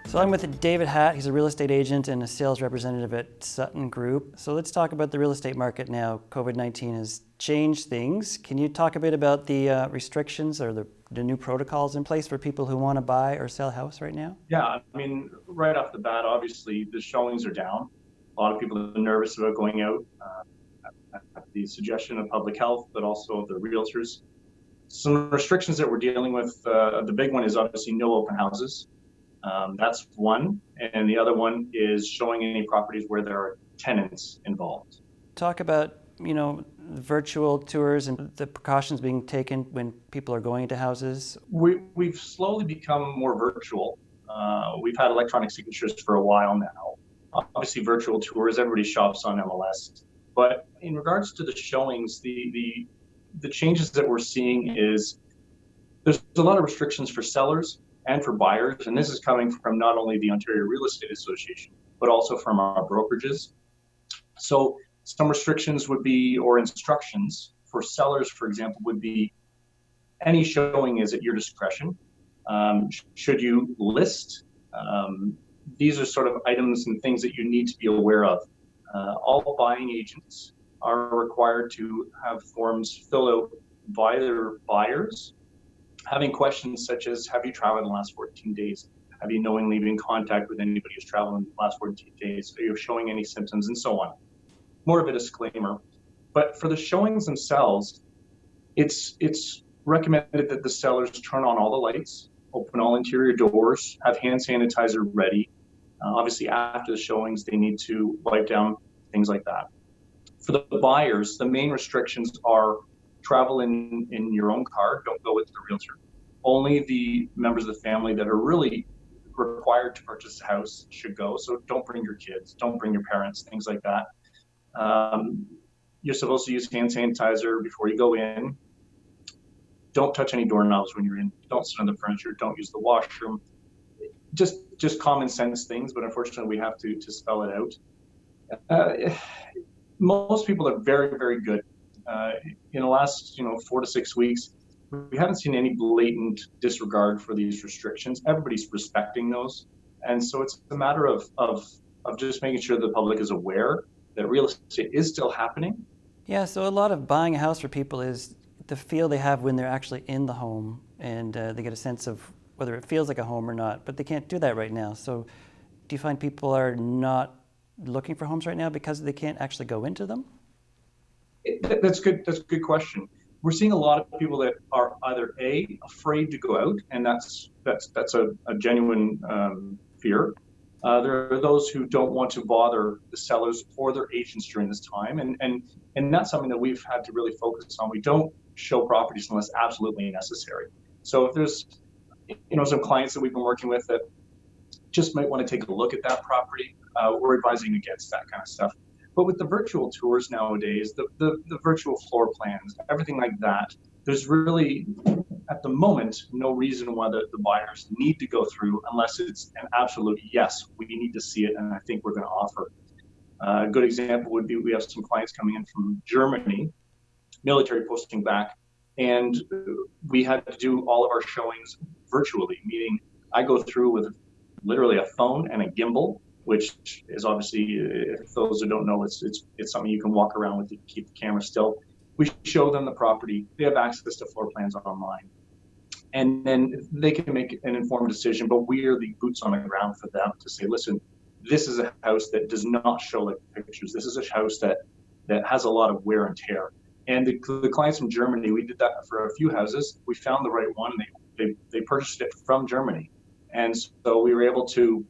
So I'm with David Hatt. He's a real estate agent and a sales representative at Sutton Group. So let's talk about the real estate market now. COVID-19 has changed things. Can you talk a bit about the restrictions or the new protocols in place for people who want to buy or sell a house right now? Yeah, I mean, right off the bat, obviously the showings are down. A lot of people are nervous about going out at the suggestion of public health, but also the realtors. Some restrictions that we're dealing with, the big one is obviously no open houses. That's one. And the other one is showing any properties where there are tenants involved. Talk about, virtual tours and the precautions being taken when people are going into houses. We've slowly become more virtual. We've had electronic signatures for a while now. Obviously, virtual tours, everybody shops on MLS. But in regards to the showings, the changes that we're seeing is there's a lot of restrictions for sellers and for buyers. And this is coming from not only the Ontario Real Estate Association, but also from our brokerages. So some restrictions would be, or instructions for sellers, for example, would be any showing is at your discretion. Should you list? These are sort of items and things that you need to be aware of. All buying agents are required to have forms filled out by their buyers, having questions such as, have you traveled in the last 14 days? Have you knowingly been in contact with anybody who's traveled in the last 14 days? Are you showing any symptoms, and so on? More of a disclaimer. But for the showings themselves, it's recommended that the sellers turn on all the lights, open all interior doors, have hand sanitizer ready. Obviously, after the showings, they need to wipe down, things like that. For the buyers, the main restrictions are travel in your own car, don't go with the realtor. Only the members of the family that are really required to purchase a house should go. So don't bring your kids, don't bring your parents, things like that. You're supposed to use hand sanitizer before you go in. Don't touch any doorknobs when you're in. Don't sit on the furniture. Don't use the washroom. Just common sense things, but unfortunately we have to spell it out. Most people are very, very good. In the last 4 to 6 weeks, we haven't seen any blatant disregard for these restrictions. Everybody's respecting those, and so it's a matter of just making sure the public is aware that real estate is still happening. Yeah, so a lot of buying a house for people is the feel they have when they're actually in the home, and they get a sense of whether it feels like a home or not, but they can't do that right now. So do you find people are not looking for homes right now because they can't actually go into them? That's good. That's a good question. We're seeing a lot of people that are either afraid to go out, and that's a genuine fear. There are those who don't want to bother the sellers or their agents during this time, and that's something that we've had to really focus on. We don't show properties unless absolutely necessary. So if there's some clients that we've been working with that just might want to take a look at that property, we're advising against that kind of stuff. But with the virtual tours nowadays, the virtual floor plans, everything like that, there's really, at the moment, no reason why the buyers need to go through unless it's an absolute yes, we need to see it, and I think we're going to offer. A good example would be we have some clients coming in from Germany, military posting back, and we had to do all of our showings virtually, meaning I go through with literally a phone and a gimbal, which is obviously, if those who don't know, it's something you can walk around with to keep the camera still. We show them the property. They have access to floor plans online. And then they can make an informed decision, but we are the boots on the ground for them to say, listen, this is a house that does not show like pictures. This is a house that has a lot of wear and tear. And the clients from Germany, we did that for a few houses. We found the right one. They purchased it from Germany. And so we were able to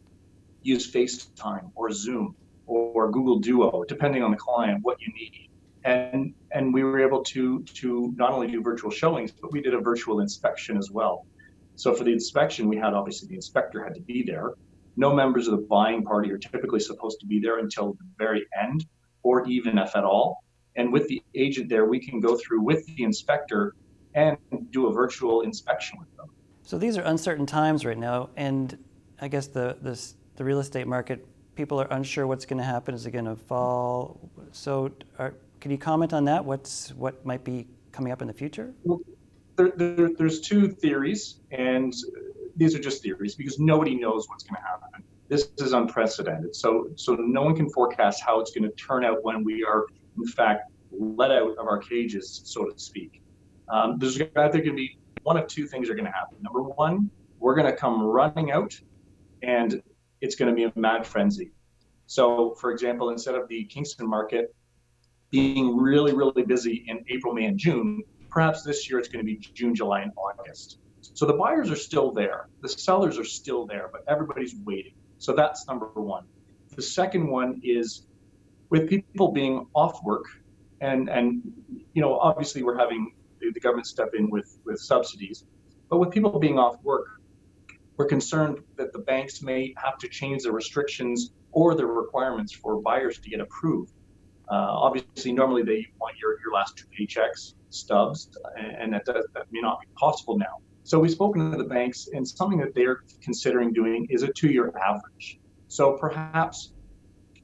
use FaceTime or Zoom or Google Duo, depending on the client, what you need. And we were able to not only do virtual showings, but we did a virtual inspection as well. So for the inspection, we had obviously the inspector had to be there. No members of the buying party are typically supposed to be there until the very end, or even if at all. And with the agent there, we can go through with the inspector and do a virtual inspection with them. So these are uncertain times right now, and I guess the real estate market, people are unsure what's going to happen. Is it going to fall? So can you comment on that? What might be coming up in the future? Well, there's two theories, and these are just theories because nobody knows what's going to happen. This is unprecedented. So no one can forecast how it's going to turn out when we are, in fact, let out of our cages, so to speak. There's going to be one of two things are going to happen. Number one, we're going to come running out, and it's going to be a mad frenzy. So, for example, instead of the Kingston market being really, really busy in April, May, and June, perhaps this year it's going to be June, July, and August. So the buyers are still there. The sellers are still there, but everybody's waiting. So that's number one. The second one is with people being off work, and obviously we're having the government step in with subsidies, but with people being off work, we're concerned that the banks may have to change the restrictions or the requirements for buyers to get approved. Obviously, normally they want your last two paychecks, stubs, and that may not be possible now. So we've spoken to the banks, and something that they're considering doing is a 2-year average. So perhaps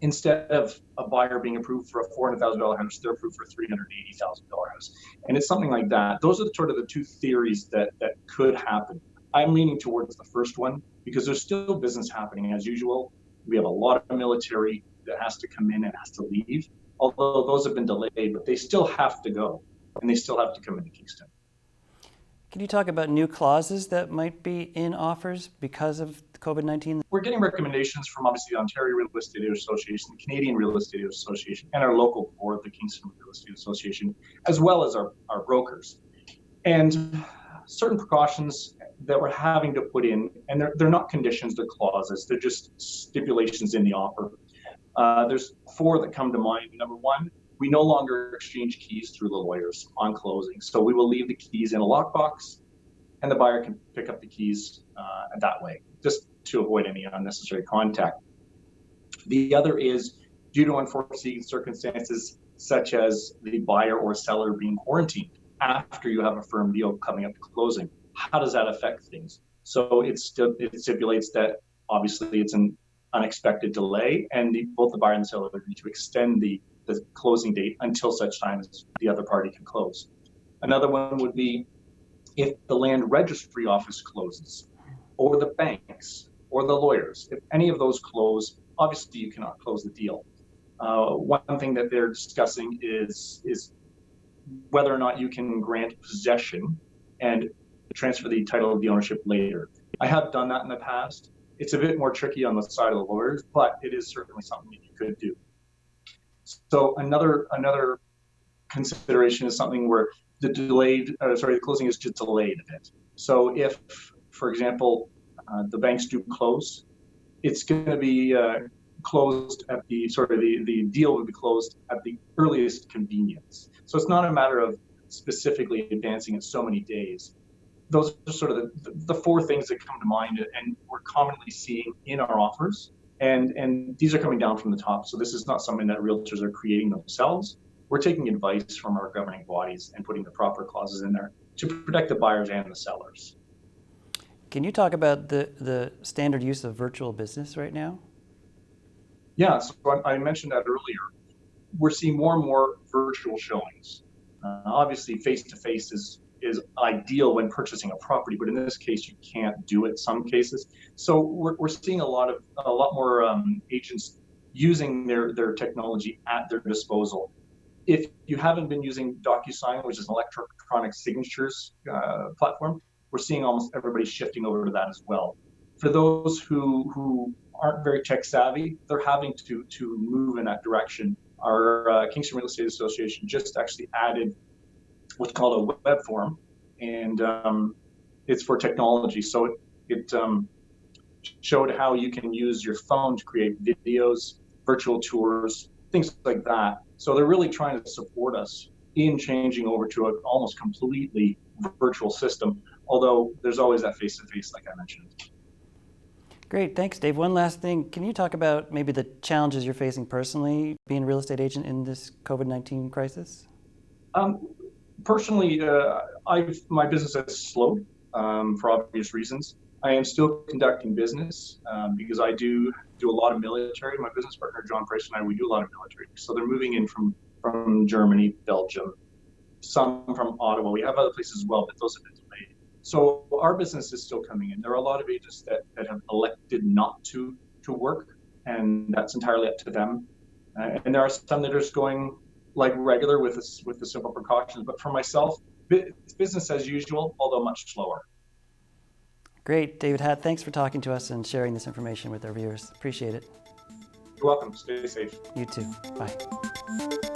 instead of a buyer being approved for a $400,000 house, they're approved for a $380,000 house. And it's something like that. Those are sort of the two theories that could happen. I'm leaning towards the first one because there's still business happening as usual. We have a lot of military that has to come in and has to leave, although those have been delayed, but they still have to go, and they still have to come into Kingston. Can you talk about new clauses that might be in offers because of COVID-19? We're getting recommendations from obviously the Ontario Real Estate Association, the Canadian Real Estate Association, and our local board, the Kingston Real Estate Association, as well as our brokers. And certain precautions that we're having to put in, and they're not conditions, they're clauses, they're just stipulations in the offer. There's 4 that come to mind. Number one, we no longer exchange keys through the lawyers on closing. So we will leave the keys in a lockbox, and the buyer can pick up the keys that way, just to avoid any unnecessary contact. The other is due to unforeseen circumstances, such as the buyer or seller being quarantined after you have a firm deal coming up to closing. How does that affect things? So it stipulates that obviously it's an unexpected delay, and both the buyer and the seller agree to extend the closing date until such time as the other party can close. Another one would be if the land registry office closes, or the banks, or the lawyers. If any of those close, obviously you cannot close the deal. One thing that they're discussing is whether or not you can grant possession and transfer the title of the ownership later. I have done that in the past. It's a bit more tricky on the side of the lawyers, but it is certainly something that you could do. So another consideration is something where the closing is just delayed a bit. So if, for example, the banks do close, it's going to be closed at the deal will be closed at the earliest convenience. So it's not a matter of specifically advancing it so many days. Those are sort of the 4 things that come to mind, and we're commonly seeing in our offers. And these are coming down from the top. So this is not something that realtors are creating themselves. We're taking advice from our governing bodies and putting the proper clauses in there to protect the buyers and the sellers. Can you talk about the standard use of virtual business right now? Yeah, so I mentioned that earlier. We're seeing more and more virtual showings. Obviously, face-to-face is ideal when purchasing a property, but in this case, you can't do it some cases. So we're seeing a lot more agents using their technology at their disposal. If you haven't been using DocuSign, which is an electronic signatures platform, we're seeing almost everybody shifting over to that as well. For those who aren't very tech savvy, they're having to move in that direction. Our Kingston Real Estate Association just actually added what's called a web form, and it's for technology. So it showed how you can use your phone to create videos, virtual tours, things like that. So they're really trying to support us in changing over to an almost completely virtual system, although there's always that face-to-face, like I mentioned. Great, thanks, Dave. One last thing. Can you talk about maybe the challenges you're facing personally being a real estate agent in this COVID-19 crisis? Personally, my business has slowed for obvious reasons. I am still conducting business because I do a lot of military. My business partner, John Price, and I, we do a lot of military. So they're moving in from Germany, Belgium, some from Ottawa. We have other places as well, but those have been delayed. So our business is still coming in. There are a lot of agents that have elected not to work, and that's entirely up to them. And there are some that are just going like regular with the simple precautions. But for myself, it's business as usual, although much slower. Great. David Hatt, thanks for talking to us and sharing this information with our viewers. Appreciate it. You're welcome. Stay safe. You too. Bye.